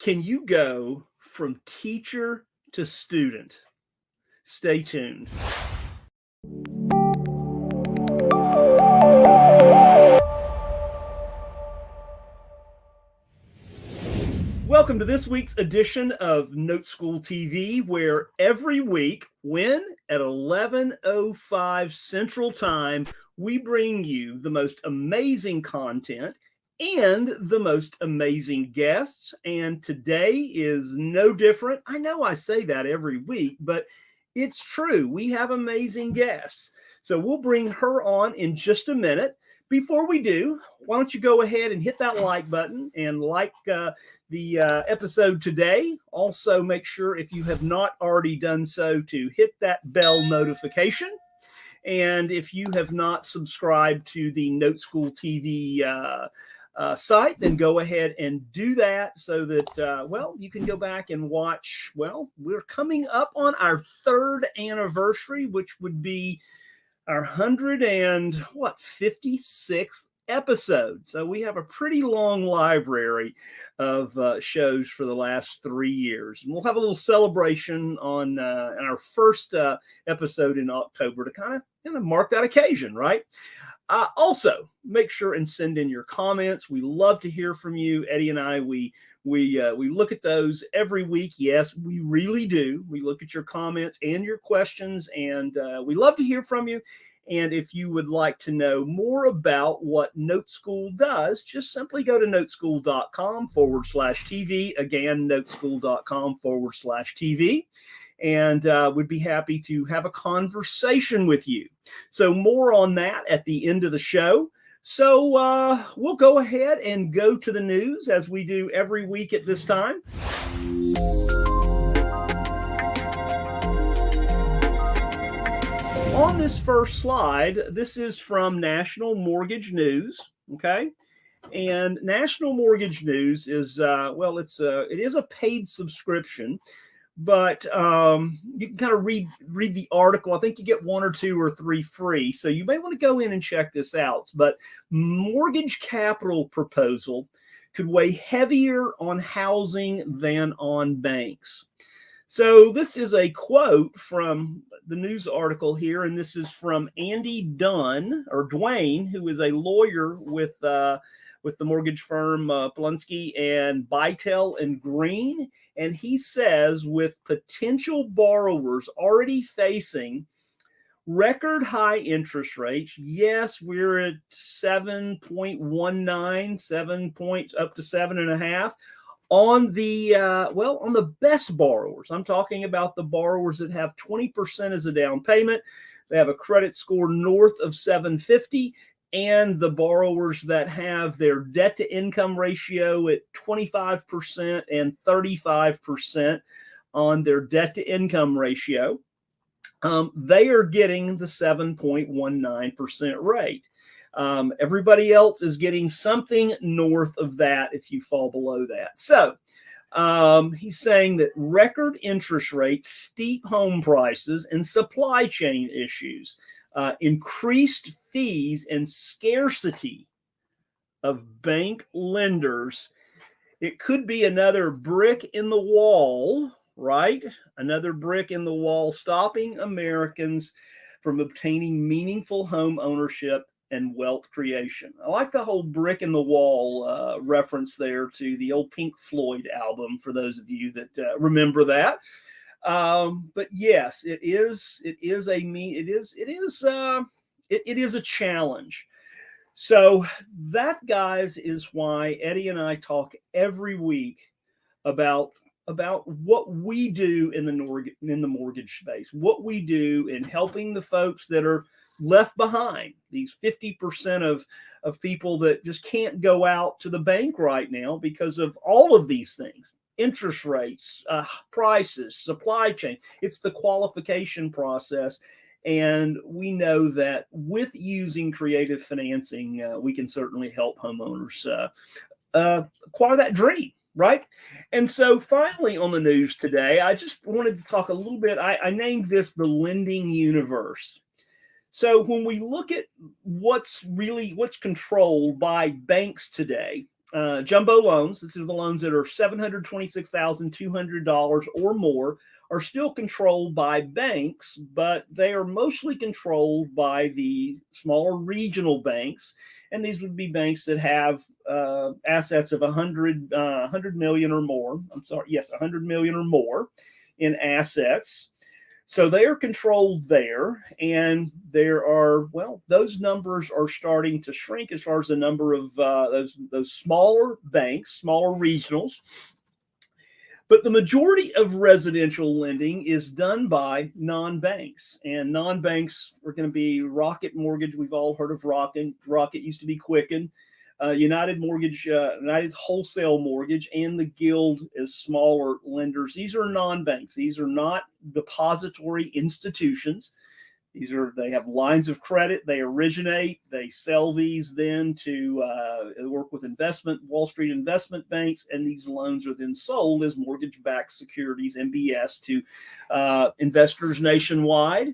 Can you go from teacher to student? Stay tuned. Welcome to this week's edition of NoteSchool TV, where every week, at 11:05 Central Time, we bring you the most amazing content and the most amazing guests. And today is no different. I know I say that every week, but it's true. We have amazing guests. So we'll bring her on in just a minute. Before we do, why don't you go ahead and hit that like button and like the episode today. Also, make sure, if you have not already done so, to hit that bell notification. And if you have not subscribed to the NoteSchool TV site, then go ahead and do that so that, you can go back and watch. Well, we're coming up on our 3rd anniversary, which would be our 156th episode. So we have a pretty long library of shows for the last 3 years. And we'll have a little celebration on our first episode in October to kind of mark that occasion, right? Also, make sure and send in your comments. We love to hear from you. Eddie and I, we look at those every week. Yes, we really do. We look at your comments and your questions, and we love to hear from you. And if you would like to know more about what NoteSchool does, just simply go to noteschool.com/TV. Again, noteschool.com/TV. And we'd be happy to have a conversation with you. So more on that at the end of the show. So we'll go ahead and go to the news as we do every week at this time. On this first slide, this is from National Mortgage News, okay? And National Mortgage News is, it is a paid subscription, but you can kind of read the article. I think you get 1 or 2 or 3 free, so you may want to go in and check this out. But mortgage capital proposal could weigh heavier on housing than on banks. So this is a quote from the news article here, and this is from Andy Dwayne, who is a lawyer with the mortgage firm Polonsky and Bytel and Green. And he says, with potential borrowers already facing record high interest rates, yes, we're at 7.19, 7 points up to 7.5. On the best borrowers. I'm talking about the borrowers that have 20% as a down payment. They have a credit score north of 750, and the borrowers that have their debt to income ratio at 25% and 35% on their debt to income ratio, they are getting the 7.19% rate. Everybody else is getting something north of that if you fall below that. So he's saying that record interest rates, steep home prices, and supply chain issues, increased fees, and scarcity of bank lenders, it could be another brick in the wall, right? Another brick in the wall stopping Americans from obtaining meaningful home ownership and wealth creation. I like the whole brick in the wall reference there to the old Pink Floyd album, for those of you that remember that. But yes, it is a challenge. So that, guys, is why Eddie and I talk every week about what we do in the mortgage space, what we do in helping the folks that are left behind, these 50% of people that just can't go out to the bank right now because of all of these things: interest rates, prices, supply chain. It's the qualification process. And we know that with using creative financing, we can certainly help homeowners acquire that dream, right? And so finally on the news today, I just wanted to talk a little bit. I named this the lending universe. So when we look at what's controlled by banks today, jumbo loans, this is the loans that are $726,200 or more, are still controlled by banks, but they are mostly controlled by the smaller regional banks. And these would be banks that have assets of 100 million or more. I'm sorry, yes, 100 million or more in assets. So they are controlled there, and there are, well, those numbers are starting to shrink as far as the number of those smaller banks, smaller regionals. But the majority of residential lending is done by non-banks, and non-banks are going to be Rocket Mortgage. We've all heard of Rocket. Rocket used to be Quicken. United Mortgage, United Wholesale Mortgage, and the Guild as smaller lenders. These are non-banks. These are not depository institutions. They have lines of credit. They originate. They sell these then to work with Wall Street investment banks, and these loans are then sold as mortgage-backed securities, MBS, to investors nationwide.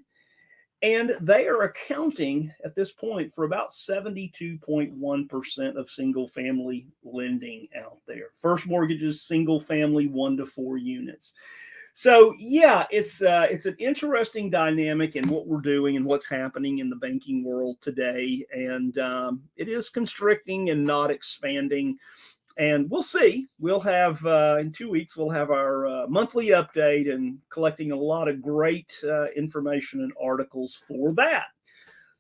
And they are accounting at this point for about 72.1% of single-family lending out there. First mortgages, single-family, 1 to 4 units. So yeah, it's an interesting dynamic in what we're doing and what's happening in the banking world today, and it is constricting and not expanding. And we'll see. We'll have in 2 weeks, we'll have our monthly update and collecting a lot of great information and articles for that.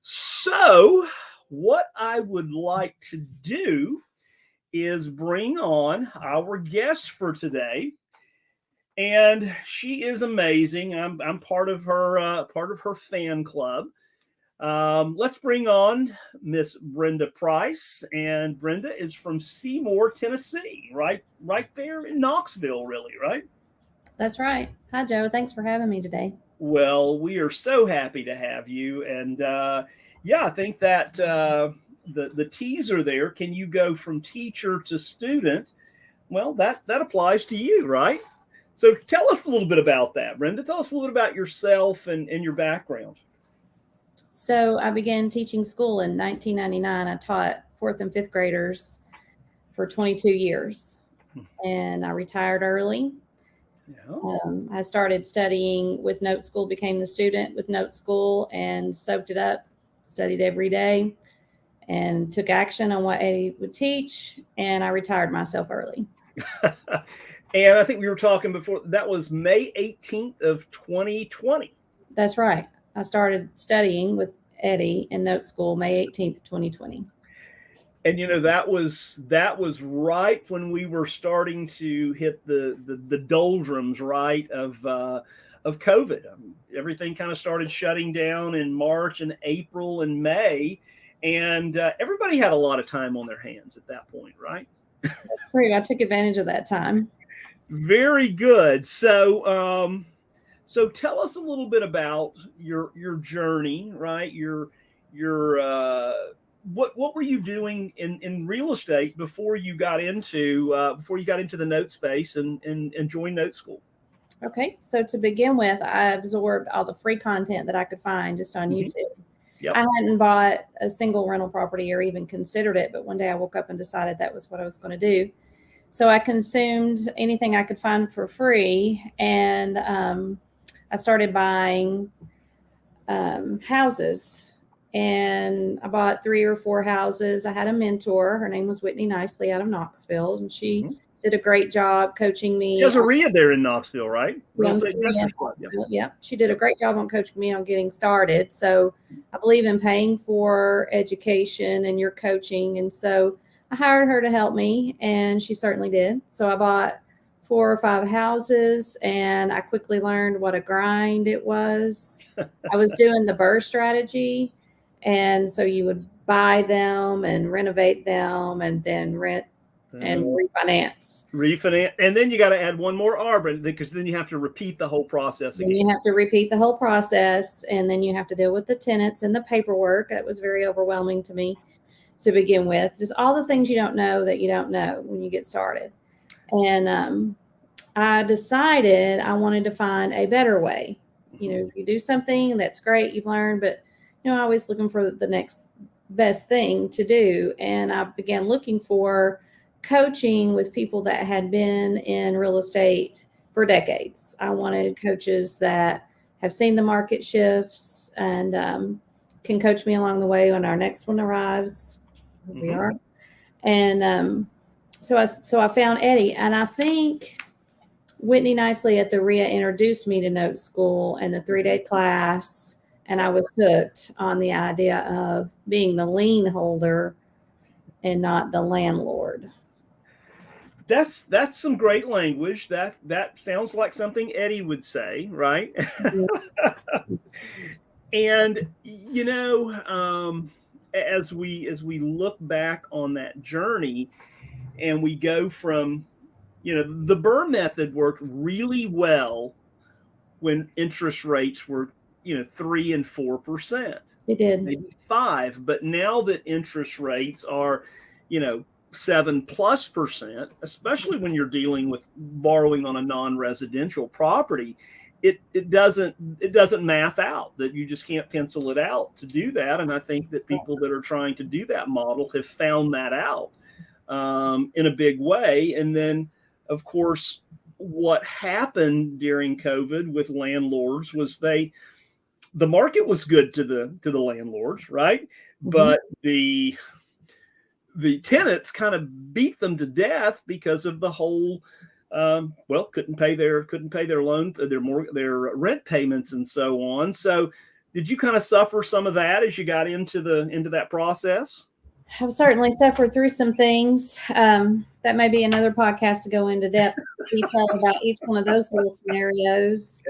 So what I would like to do is bring on our guest for today. And she is amazing. I'm part of her fan club. Let's bring on Miss Brenda Price, and Brenda is from Seymour, Tennessee, right there in Knoxville, really, right? That's right. Hi, Joe. Thanks for having me today. Well, we are so happy to have you, and yeah, I think that the teaser there. Can you go from teacher to student? Well, that applies to you, right? So tell us a little bit about that, Brenda. Tell us a little bit about yourself and your background. So I began teaching school in 1999. I taught 4th and 5th graders for 22 years, and I retired early. Yeah. I started studying with NoteSchool, became the student with NoteSchool, and soaked it up, studied every day, and took action on what Eddie would teach, and I retired myself early. And I think we were talking before, that was May 18th of 2020. That's right. I started studying with Eddie in NoteSchool May 18th, 2020. And that was right when we were starting to hit the doldrums, right, of COVID. Everything kind of started shutting down in March and April and May, and everybody had a lot of time on their hands at that point, right? Great. I took advantage of that time. Very good. So, so tell us a little bit about your journey, right? What were you doing in real estate before you got into the note space and joined NoteSchool? Okay, so to begin with, I absorbed all the free content that I could find just on YouTube. Yep. I hadn't bought a single rental property or even considered it, but one day I woke up and decided that was what I was going to do. So I consumed anything I could find for free, and I started buying houses, and I bought 3 or 4 houses. I had a mentor. Her name was Whitney Nicely out of Knoxville, and she did a great job coaching me. She has a RIA there in Knoxville, right? Yeah, she did a great job on coaching me on getting started. So I believe in paying for education and your coaching, and so I hired her to help me, and she certainly did. So I bought 4 or 5 houses, and I quickly learned what a grind it was. I was doing the BRRRR strategy, and so you would buy them and renovate them and then rent and refinance. And then you got to add one more R, because then you have to repeat the whole process again. And you have to repeat the whole process, and then you have to deal with the tenants and the paperwork. That was very overwhelming to me to begin with. Just all the things you don't know that you don't know when you get started. And I decided I wanted to find a better way. You do something that's great, you've learned, but always looking for the next best thing to do. And I began looking for coaching with people that had been in real estate for decades. I wanted coaches that have seen the market shifts and can coach me along the way when our next one arrives. We are. And so I found Eddie, and I think Whitney Nicely at the RIA introduced me to NoteSchool and the 3-day class, and I was hooked on the idea of being the lien holder and not the landlord. That's some great language. That sounds like something Eddie would say, right? And as we look back on that journey, and we go from, the BRRRR method worked really well when interest rates were 3 and 4%. It did. Maybe 5, but now that interest rates are 7+%, especially when you're dealing with borrowing on a non-residential property, it doesn't math out. That you just can't pencil it out to do that. And I think that people that are trying to do that model have found that out in a big way. And then, of course, what happened during COVID with landlords was the market was good to the landlords, right? But the tenants kind of beat them to death because of the whole couldn't pay their loan, their rent payments and so on. So did you kind of suffer some of that as you got into that process? I've certainly suffered through some things. That may be another podcast to go into detail about each one of those little scenarios.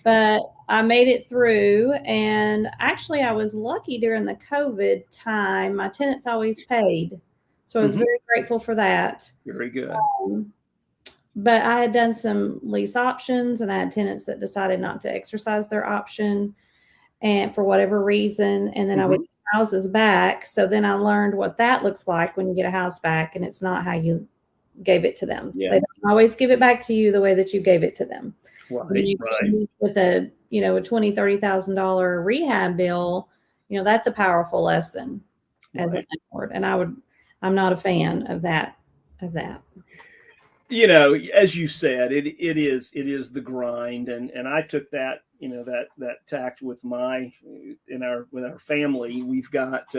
But I made it through, and actually I was lucky during the COVID time. My tenants always paid. So I was very grateful for that. Very good. But I had done some lease options, and I had tenants that decided not to exercise their option and for whatever reason. And then I would get houses back. So then I learned what that looks like when you get a house back, and it's not how you gave it to them. Yeah. They don't always give it back to you the way that you gave it to them. Right. With a $20,000-$30,000 rehab bill, that's a powerful lesson as a landlord. And I'm not a fan of that. As you said, it is the grind, and I took that that tact with our family. We've got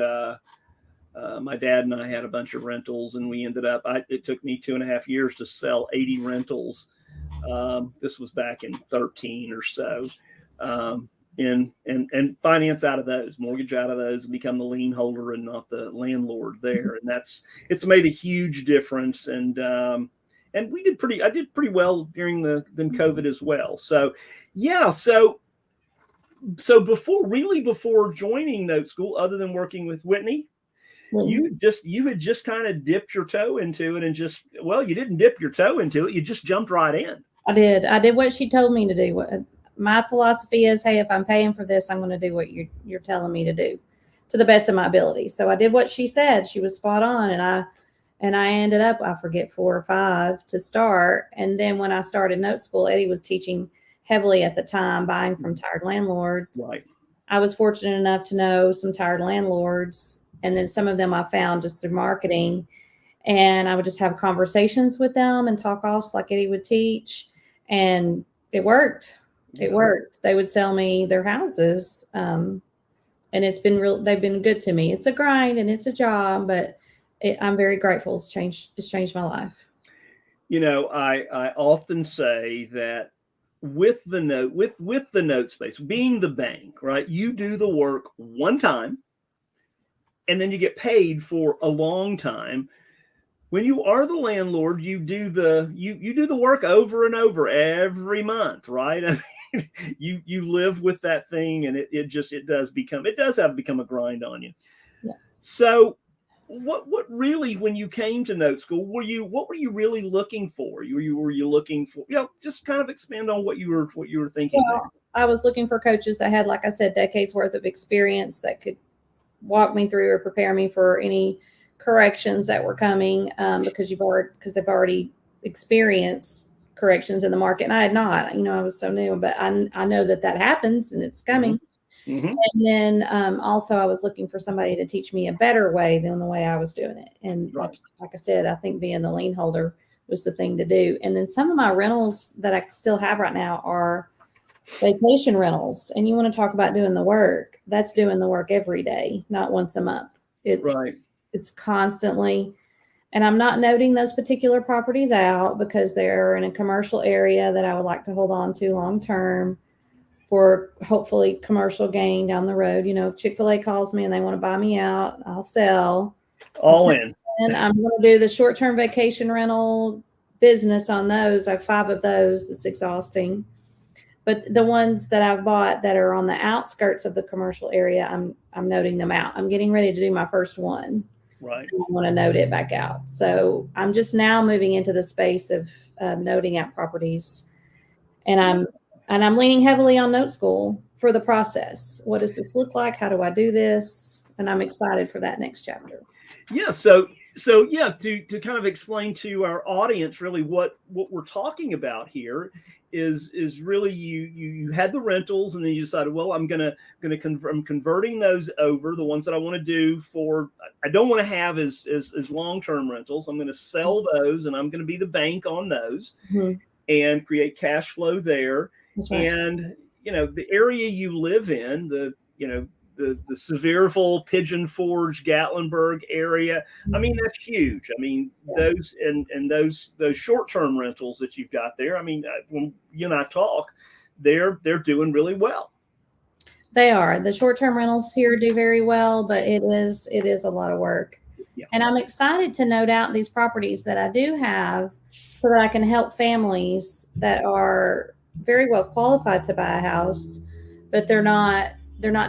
my dad and I had a bunch of rentals, and we ended up. It took me 2.5 years to sell 80 rentals. This was back in 13 or so, and finance out of those, mortgage out of those, and become the lien holder and not the landlord there. And it's made a huge difference. And I did pretty well during the COVID as well. So yeah, so before joining NoteSchool, other than working with Whitney, you had just kind of dipped your toe into it, and you didn't dip your toe into it, you just jumped right in. I did what she told me to do. My philosophy is, hey, if I'm paying for this, I'm going to do what you're telling me to do to the best of my ability. So I did what she said. She was spot on. And I ended up, I forget, 4 or 5 to start. And then when I started NoteSchool, Eddie was teaching heavily at the time, buying from tired landlords. Right. I was fortunate enough to know some tired landlords. And then some of them I found just through marketing. And I would just have conversations with them and talk offs like Eddie would teach. And it worked. It worked. They would sell me their houses. And it's been they've been good to me. It's a grind and it's a job, but I'm very grateful. It's changed my life. I often say that with the note space, being the bank, right? You do the work one time, and then you get paid for a long time. When you are the landlord, you do the work over and over every month, right? I mean, you live with that thing, and it does have become a grind on you. Yeah. So what really, when you came to NoteSchool, what were you really looking for? Were you looking for, just kind of expand on what you were thinking. Well, I was looking for coaches that had, like I said, decades worth of experience that could walk me through or prepare me for any corrections that were coming, because they've already experienced corrections in the market, and I had not. I was so new, but I know that happens and it's coming. Mm-hmm. And then also I was looking for somebody to teach me a better way than the way I was doing it. And Right. like I said, I think being the lien holder was the thing to do. And then some of my rentals that I still have right now are vacation rentals. And you want to talk about doing the work, that's doing the work every day, not once a month. It's constantly. And I'm not noting those particular properties out because they're in a commercial area that I would like to hold on to long term for hopefully commercial gain down the road. You know, if Chick-fil-A calls me and they want to buy me out, I'll sell. All in. And I'm going to do the short-term vacation rental business on those. I have 5 of those. It's exhausting. But the ones that I've bought that are on the outskirts of the commercial area, I'm noting them out. I'm getting ready to do my first one. Right. I want to note it back out. So I'm just now moving into the space of noting out properties, and I'm leaning heavily on NoteSchool for the process. What does this look like? How do I do this? And I'm excited for that next chapter. Yeah. So yeah, to kind of explain to our audience really what we're talking about here is really you had the rentals and then you decided, well, I'm converting those over, the ones that I want to do for, I don't want to have as long-term rentals. I'm going to sell those and I'm going to be the bank on those and create cash flow there. That's right. And, you know, the area you live in, the Sevierville, Pigeon Forge, Gatlinburg area. I mean, that's huge. I mean, those and those short-term rentals that you've got there. I mean, when you and I talk, they're doing really well. They are. The short-term rentals here do very well, but it is a lot of work. Yeah. And I'm excited to note out these properties that I do have so that I can help families that are very well qualified to buy a house, but they're not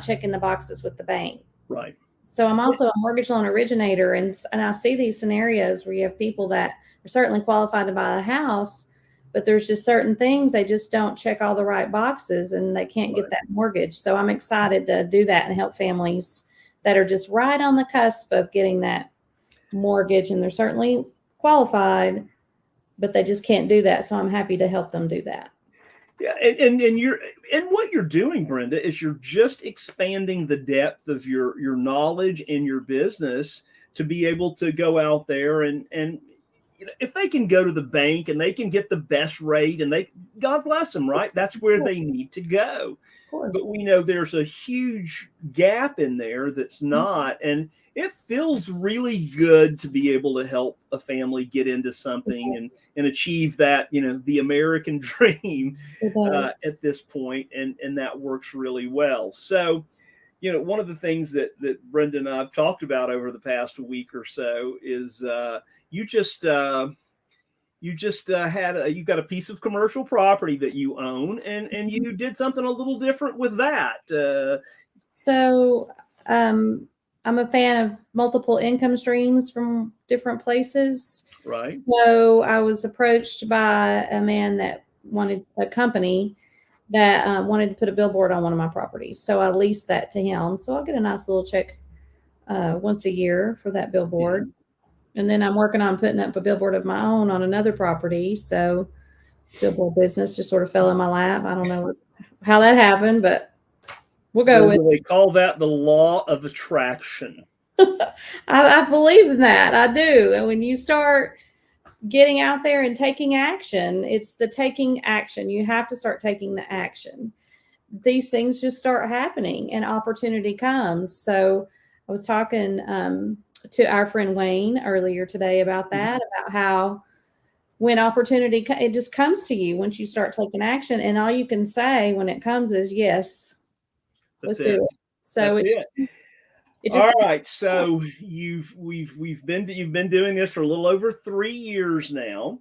checking the boxes with the bank. Right. So I'm also a mortgage loan originator, and I see these scenarios where you have people that are certainly qualified to buy a house, but there's just certain things they just don't check all the right boxes and they can't get that mortgage. So I'm excited to do that and help families that are just right on the cusp of getting that mortgage, and they're certainly qualified, but they just can't do that. So I'm happy to help them do that. Yeah, and what you're doing, Brenda, is you're just expanding the depth of your knowledge in your business to be able to go out there and you know, if they can go to the bank and they can get the best rate, and God bless them, right? That's where they need to go. But we know there's a huge gap in there that's not, and it feels really good to be able to help a family get into something and achieve that, you know, the American dream at this point, and that works really well. So, you know, one of the things that Brenda and I have talked about over the past week or so is you've got a piece of commercial property that you own, and you did something a little different with that. So I'm a fan of multiple income streams from different places. Right. So I was approached by a man that wanted a company that wanted to put a billboard on one of my properties. So I leased that to him. So I'll get a nice little check once a year for that billboard. Yeah. And then I'm working on putting up a billboard of my own on another property. So billboard business just sort of fell in my lap. I don't know how that happened, but we'll go with it. They call that the law of attraction. I believe in that. I do. And when you start getting out there and taking action, it's the taking action. You have to start taking the action. These things just start happening and opportunity comes. So I was talking to our friend Wayne earlier today about that, about how when opportunity, it just comes to you once you start taking action, and all you can say when it comes is yes. Let's do it. So that's it. All right. So you've been doing this for a little over 3 years now,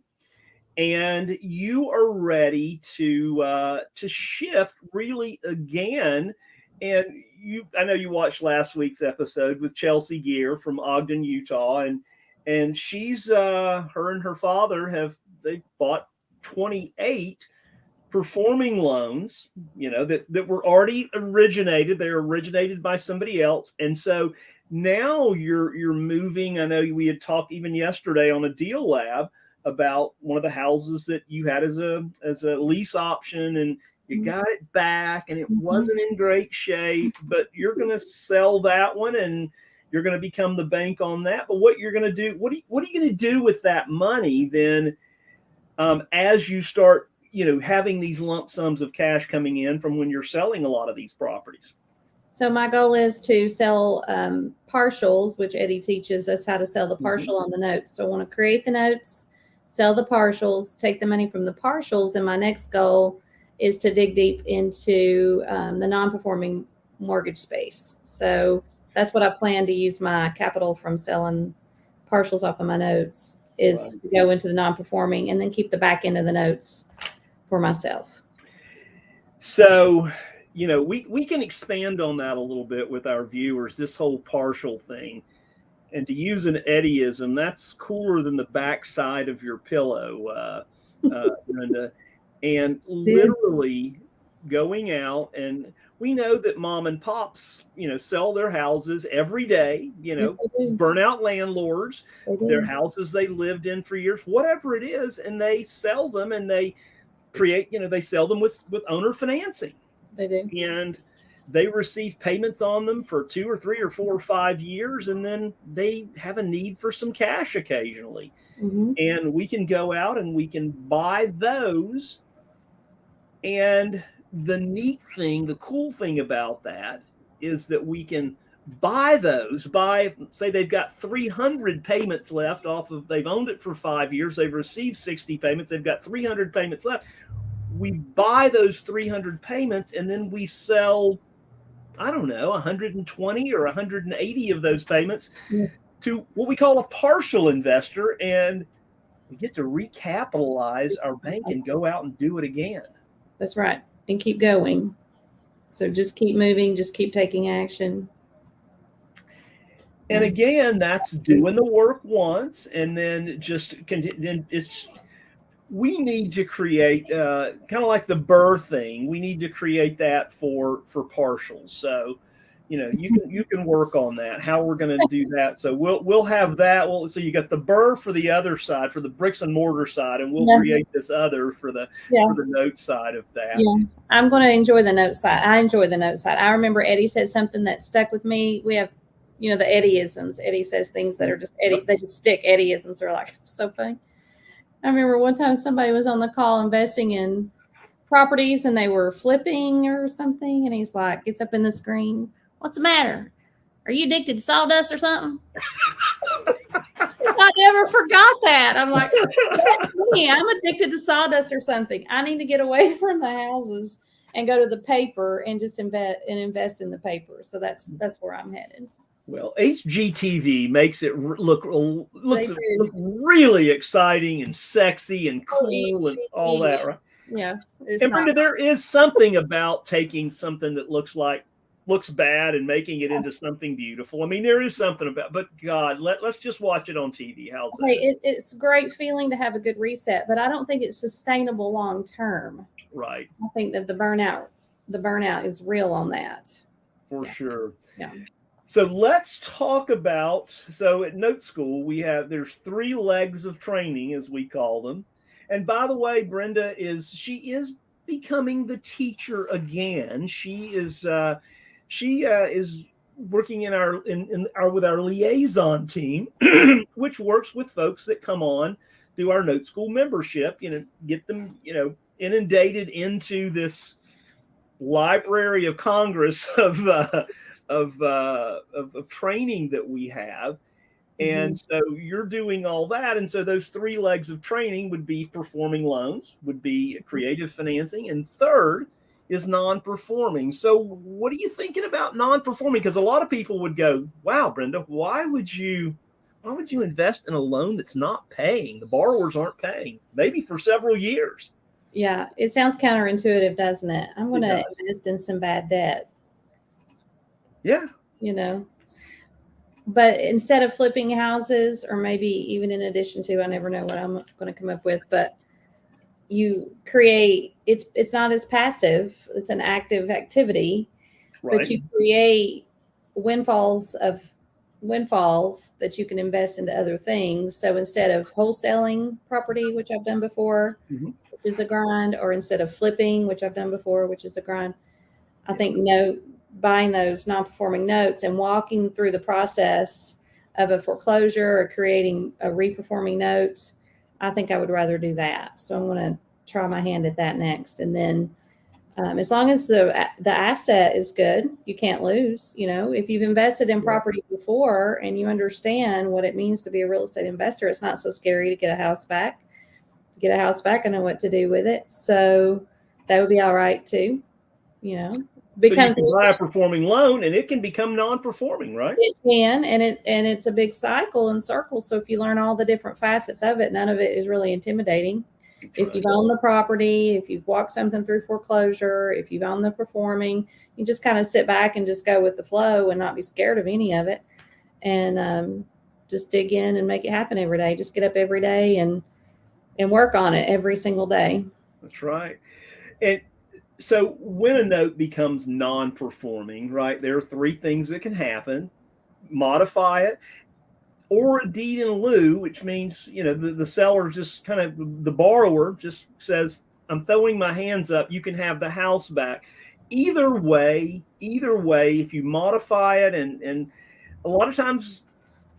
and you are ready to shift really again. And I know you watched last week's episode with Chelsea Gear from Ogden, Utah, and she's her and her father they bought 28 performing loans, you know, that were already originated. They're originated by somebody else. And so now you're moving. I know we had talked even yesterday on a Deal Lab about one of the houses that you had as a lease option, and You got it back and it wasn't in great shape, but you're going to sell that one and you're going to become the bank on that. But what you're going to do, what are you going to do with that money then as you start, having these lump sums of cash coming in from when you're selling a lot of these properties? So my goal is to sell partials, which Eddie teaches us how to sell the partial on the notes. So I want to create the notes, sell the partials, take the money from the partials. And my next goal is to dig deep into the non-performing mortgage space. So that's what I plan to use my capital from selling partials off of my notes is to go into the non-performing and then keep the back end of the notes for myself. So, we can expand on that a little bit with our viewers, this whole partial thing. And to use an Eddieism, that's cooler than the backside of your pillow, Brenda. And literally going out, and we know that mom and pops, sell their houses every day, burnout landlords, their houses they lived in for years, whatever it is, and they sell them and they create, they sell them with owner financing. They do. And they receive payments on them for 2 or 3 or 4 or 5 years, and then they have a need for some cash occasionally. And we can go out and we can buy those. And the neat thing, the cool thing about that is that we can buy those say they've got 300 payments left off of, they've owned it for 5 years, they've received 60 payments, they've got 300 payments left. We buy those 300 payments and then we sell, I don't know, 120 or 180 of those payments to what we call a partial investor, and we get to recapitalize our bank and go out and do it again. That's right. And keep going. So just keep moving, just keep taking action. And again, that's doing the work once and then just continue. We need to create kind of like the BRRRR thing. We need to create that for partials. So, you can work on that, how we're going to do that. So we'll have that. So you got the BRRRR for the other side, for the bricks and mortar side, and we'll create this other for the note side of that. Yeah, I'm going to enjoy the note side. I enjoy the note side. I remember Eddie said something that stuck with me. We have, the Eddieisms. Eddie says things that are just Eddie. They just stick. Eddieisms are like so funny. I remember one time somebody was on the call investing in properties and they were flipping or something. And he's like, gets up in the screen. What's the matter? Are you addicted to sawdust or something? I never forgot that. I'm like, that's me. I'm addicted to sawdust or something. I need to get away from the houses and go to the paper and just invest in the paper. So that's where I'm headed. Well, HGTV makes it looks really exciting and sexy and cool and all that, right? Yeah. And Brenda, there is something about taking something that looks bad and making it into something beautiful. I mean, there is something about, but God, let's just watch it on TV. How's that? It's a great feeling to have a good reset, but I don't think it's sustainable long term. Right. I think that the burnout is real on that. For sure. Yeah. So let's talk about, so at NoteSchool, there's 3 legs of training, as we call them. And by the way, Brenda is becoming the teacher again. She is working with our liaison team, which works with folks that come on through our NoteSchool membership, get them, inundated into this Library of Congress of training that we have. And so you're doing all that. And so those 3 legs of training would be performing loans, would be creative financing, and third is non-performing. So what are you thinking about non-performing? Because a lot of people would go, wow, Brenda, why would you invest in a loan that's not paying? The borrowers aren't paying, maybe for several years. Yeah, it sounds counterintuitive, doesn't it? I'm going to invest in some bad debt. Yeah. But instead of flipping houses, or maybe even in addition to, I never know what I'm going to come up with, but you create, it's not as passive. It's an active activity, right. But you create windfalls of windfalls that you can invest into other things. So instead of wholesaling property, which I've done before, Mhm. which is a grind, or instead of flipping, which I've done before, which is a grind, I Yeah. think buying those non-performing notes and walking through the process of a foreclosure or creating a reperforming note, I think I would rather do that. So I'm going to try my hand at that next. And then as long as the asset is good, you can't lose. You know, if you've invested in property before and you understand what it means to be a real estate investor, it's not so scary to get a house back. Get a house back, I know what to do with it. So that would be all right too. You know, So you becomes can buy a performing loan and it can become non-performing, right? it can, and it's a big cycle and circle. So if you learn all the different facets of it, none of it is really intimidating. If you've owned the property, if you've walked something through foreclosure, if you've owned the performing, you just kind of sit back and just go with the flow and not be scared of any of it, and just dig in and make it happen every day. Just get up every day and work on it every single day. That's right. And so when a note becomes non-performing, right, there are three things that can happen: modify it, or a deed in lieu, which means, you know, the seller just kind of, the borrower just says, I'm throwing my hands up, you can have the house back. Either way, if you modify it, and a lot of times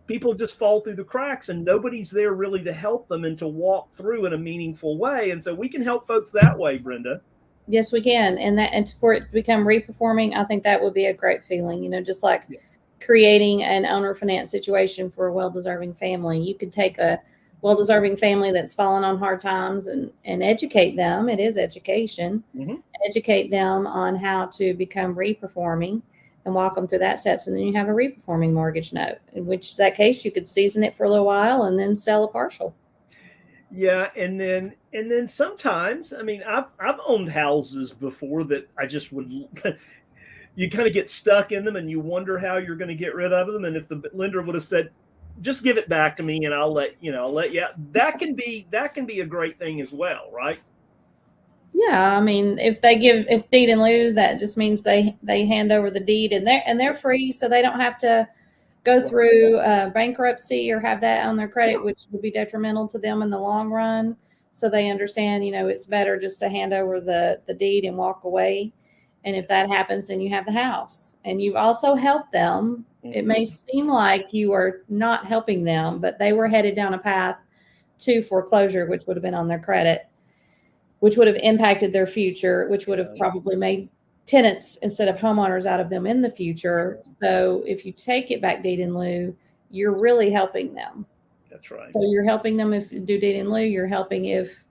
people just fall through the cracks and nobody's there really to help them and to walk through in a meaningful way. And so we can help folks that way, Brenda. Yes, we can. And for it to become reperforming, I think that would be a great feeling, you know, just like creating an owner finance situation for a well-deserving family. You could take a well-deserving family that's fallen on hard times and educate them. It is education. Mm-hmm. Educate them on how to become reperforming and walk them through that steps. And then you have a reperforming mortgage note, in which that case you could season it for a little while and then sell a partial. Yeah, and then sometimes, I mean, I've owned houses before that I just would you kind of get stuck in them and you wonder how you're going to get rid of them. And if the lender would have said, just give it back to me and I'll let you out, that can be a great thing as well, right? Yeah, I mean, if deed in lieu, that just means they hand over the deed and they're free, so they don't have to go through bankruptcy or have that on their credit, which would be detrimental to them in the long run. So they understand, you know, it's better just to hand over the deed and walk away. And if that happens, then you have the house and you've also helped them. It may seem like you are not helping them, but they were headed down a path to foreclosure, which would have been on their credit, which would have impacted their future, which would have probably made tenants instead of homeowners out of them in the future. So if you take it back deed in lieu, you're really helping them. That's right. So you're helping them if you do deed in lieu, you're helping if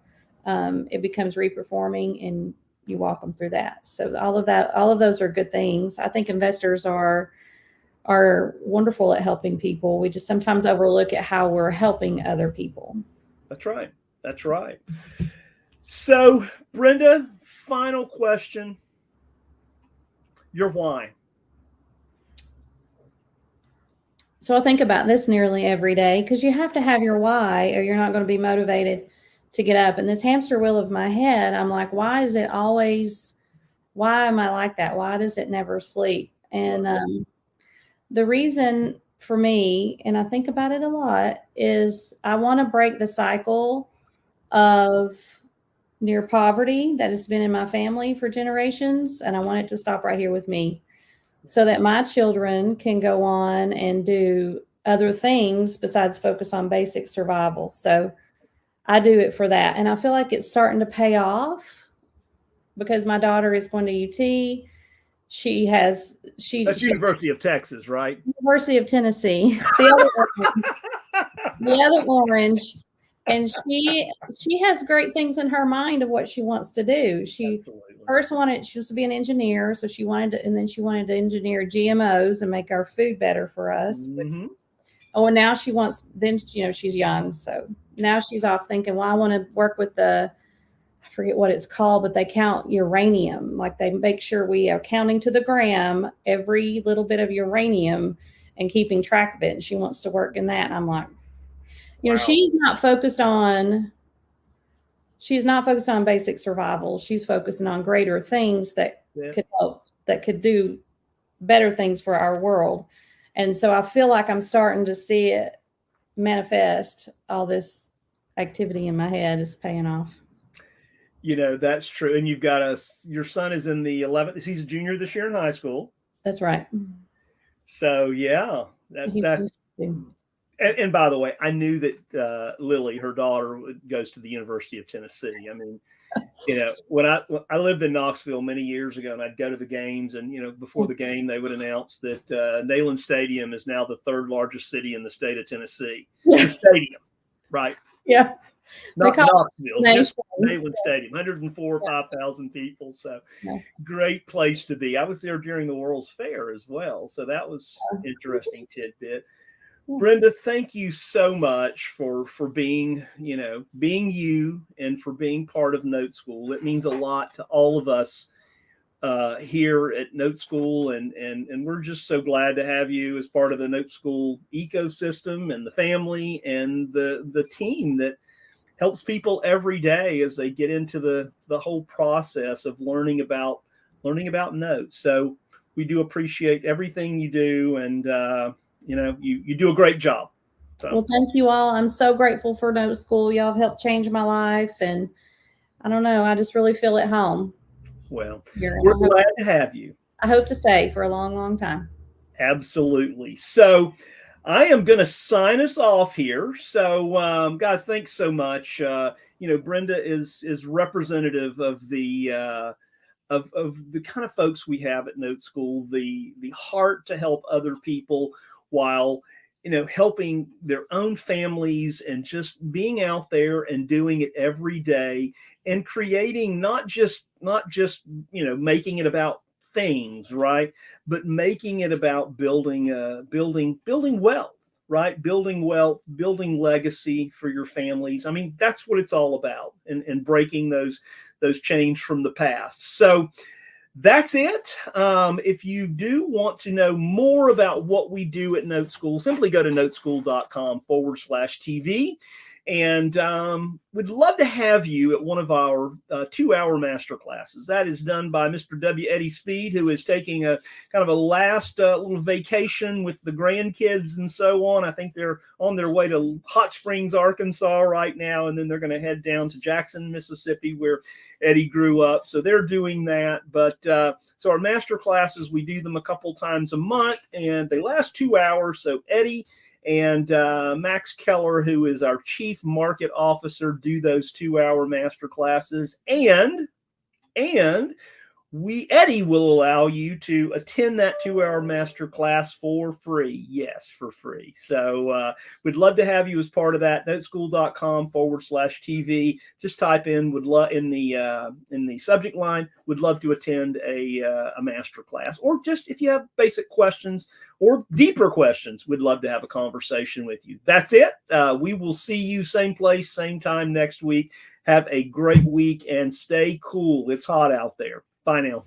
it becomes reperforming and you walk them through that. So all of those are good things. I think investors are wonderful at helping people. We just sometimes overlook at how we're helping other people. That's right. That's right. So, Brenda, final question. Your why. So I think about this nearly every day because you have to have your why or you're not going to be motivated to get up. And this hamster wheel of my head, I'm like, why am I like that? Why does it never sleep? And the reason for me, and I think about it a lot, is I want to break the cycle of near poverty that has been in my family for generations. And I want it to stop right here with me so that my children can go on and do other things besides focus on basic survival. So I do it for that. And I feel like it's starting to pay off because my daughter is going to UT. That's University of Texas, right? University of Tennessee. The other orange. And she has great things in her mind of what she wants to do. She was to be an engineer. So she wanted to engineer GMOs and make our food better for us. Mm-hmm. And now she's young. So now she's off thinking, well, I want to work with I forget what it's called, but they count uranium. Like they make sure we are counting to the gram every little bit of uranium and keeping track of it. And she wants to work in that. And I'm like, she's not focused on basic survival. She's focusing on greater things that could help, that could do better things for our world. And so I feel like I'm starting to see it manifest. All this activity in my head is paying off. That's true. And you've got your son is in the 11th. He's a junior this year in high school. That's right. So yeah, that's. And by the way, I knew that Lily, her daughter, goes to the University of Tennessee. I mean, when I lived in Knoxville many years ago, and I'd go to the games, and before the game, they would announce that Neyland Stadium is now the third largest city in the state of Tennessee. The stadium, right? Yeah. Not Knoxville, just Neyland Stadium, 104, 5,000 people. So great place to be. I was there during the World's Fair as well. So that was interesting tidbit. Brenda, thank you so much for being you and for being part of NoteSchool. It means a lot to all of us here at NoteSchool, and we're just so glad to have you as part of the NoteSchool ecosystem and the family and the team that helps people every day as they get into the whole process of learning about notes. So we do appreciate everything you do, and you do a great job. So. Well, thank you all. I'm so grateful for NoteSchool. Y'all have helped change my life, and I don't know, I just really feel at home. Well, we're glad to have you. I hope to stay for a long, long time. Absolutely. So I am going to sign us off here. So guys, thanks so much. Brenda is representative of the of the kind of folks we have at NoteSchool, the heart to help other people while helping their own families, and just being out there and doing it every day, and creating not just making it about things, right, but making it about building wealth, right? Building wealth, building legacy for your families. I mean, that's what it's all about, and breaking those chains from the past. So that's it. If you do want to know more about what we do at NoteSchool, simply go to noteschool.com/TV. And we'd love to have you at one of our 2-hour master classes. That is done by Mr. W. Eddie Speed, who is taking a kind of a last little vacation with the grandkids and so on. I think they're on their way to Hot Springs, Arkansas right now, and then they're going to head down to Jackson, Mississippi, where Eddie grew up. So they're doing that. But so our master classes, we do them a couple times a month, and they last 2 hours. So Eddie and Max Keller, who is our chief market officer, do those 2-hour master classes. And Eddie will allow you to attend that 2-hour master class for free. Yes, for free. So we'd love to have you as part of that. Noteschool.com/TV. Just type in in the subject line, would love to attend a master class, or just if you have basic questions or deeper questions, we'd love to have a conversation with you. That's it. We will see you same place, same time next week. Have a great week and stay cool. It's hot out there. Bye now.